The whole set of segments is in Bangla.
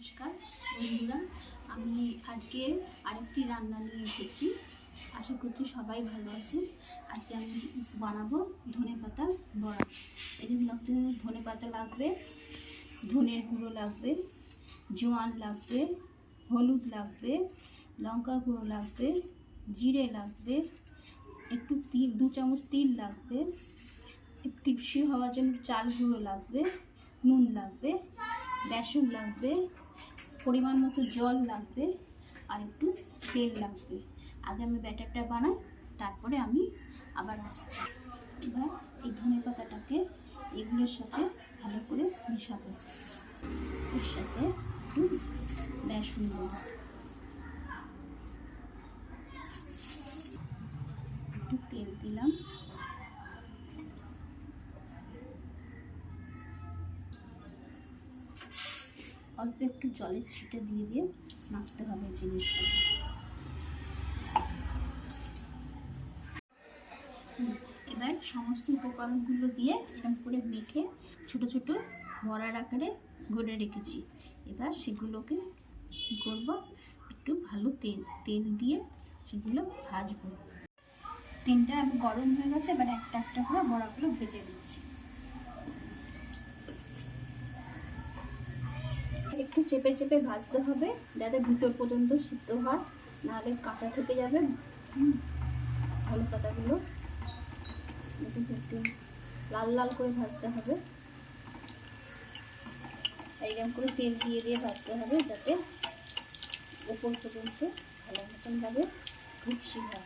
নমস্কার বন্ধুরা, আমি আজকে আরেকটি রান্না নিয়ে এসেছি। আশা করছি সবাই ভালো আছেন। আজকে আমি বানাবো ধনেপাতা বড়া। এর জন্য ধনেপাতা লাগবে, ধনের গুঁড়ো লাগবে, জোয়ান লাগবে, হলুদ লাগবে, লঙ্কা গুঁড়ো লাগবে, জিরে লাগবে, একটু তিল, 2 চামচ তিল লাগবে, ক্রিস্পি হওয়ার জন্য চাল গুঁড়ো লাগবে, নুন লাগবে, বেসন লাগবে, পরিমাণ মতো জল লাগবে, আর একটু তেল লাগবে। আগে আমি ব্যাটারটা বানাই, তারপরে আমি আবার আসছি। এবার এই ধনেপাতাটাকে এগুলোর সাথে ভালো করে মেশাবো। এর সাথে একটু বেসন দেবো, একটু তেল দিলাম, অল্প একটু জলের ছিটে দিয়ে মাখতে হবে জিনিসটা। এবার সমস্ত উপকরণগুলো দিয়ে এরকম করে মেখে ছোট ছোট বড়ার আকারে গড়ে রেখেছি। এবার সেগুলোকে কী করবো, একটু ভালো তেল দিয়ে সেগুলো ভাজবো। তেলটা আমি গরম হয়ে গেছে, এবার একটা একটা করে বড়াগুলো ভেজে দিচ্ছি। একটু চেপে চেপে ভাজতে হবে যাতে ভিতর পর্যন্ত সিদ্ধ হয়, নাহলে কাঁচা থেকে যাবে। ধনেপাতাগুলো একটু লাল লাল করে ভাজতে হবে, এইরকম করে তেল দিয়ে ভাজতে হবে যাতে উপর পর্যন্ত ভালো মতন ভাবে ক্রিস্পি হয়।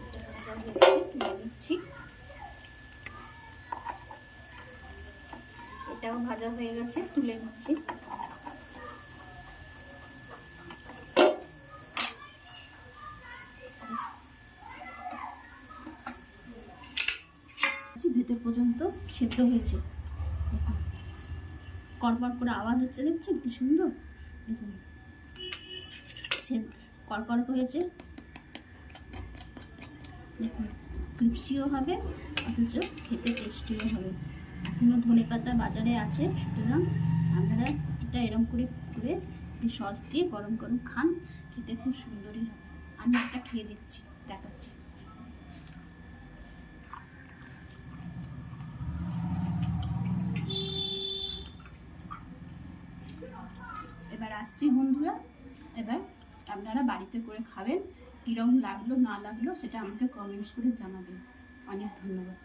এটা ভাজা হচ্ছে, তুলে নিচ্ছি। এটাও ভাজা হয়ে গেছে, তুলে নিচ্ছি। ভেতর পর্যন্ত সেদ্ধ হয়েছে, দেখুন কড়কড় করে আওয়াজ হচ্ছে, দেখছেন কি সুন্দর। দেখুন কড়কড় হয়েছে, দেখুন ক্রিস্পিও হবে অথচ খেতে টেস্টিও হবে। এখনও ধনেপাতা বাজারে আছে, সুতরাং আপনারা এটা এরকম করে সস দিয়ে গরম গরম খান, খেতে খুব সুন্দরই হবে। আমি একটা খেয়ে দেখছি, দেখাচ্ছি। এবার আসছি বন্ধুরা, এবার আপনারা বাড়িতে করে খাবেন, কীরকম লাগলো না লাগলো সেটা আমাকে কমেন্টস করে জানাবেন। অনেক ধন্যবাদ।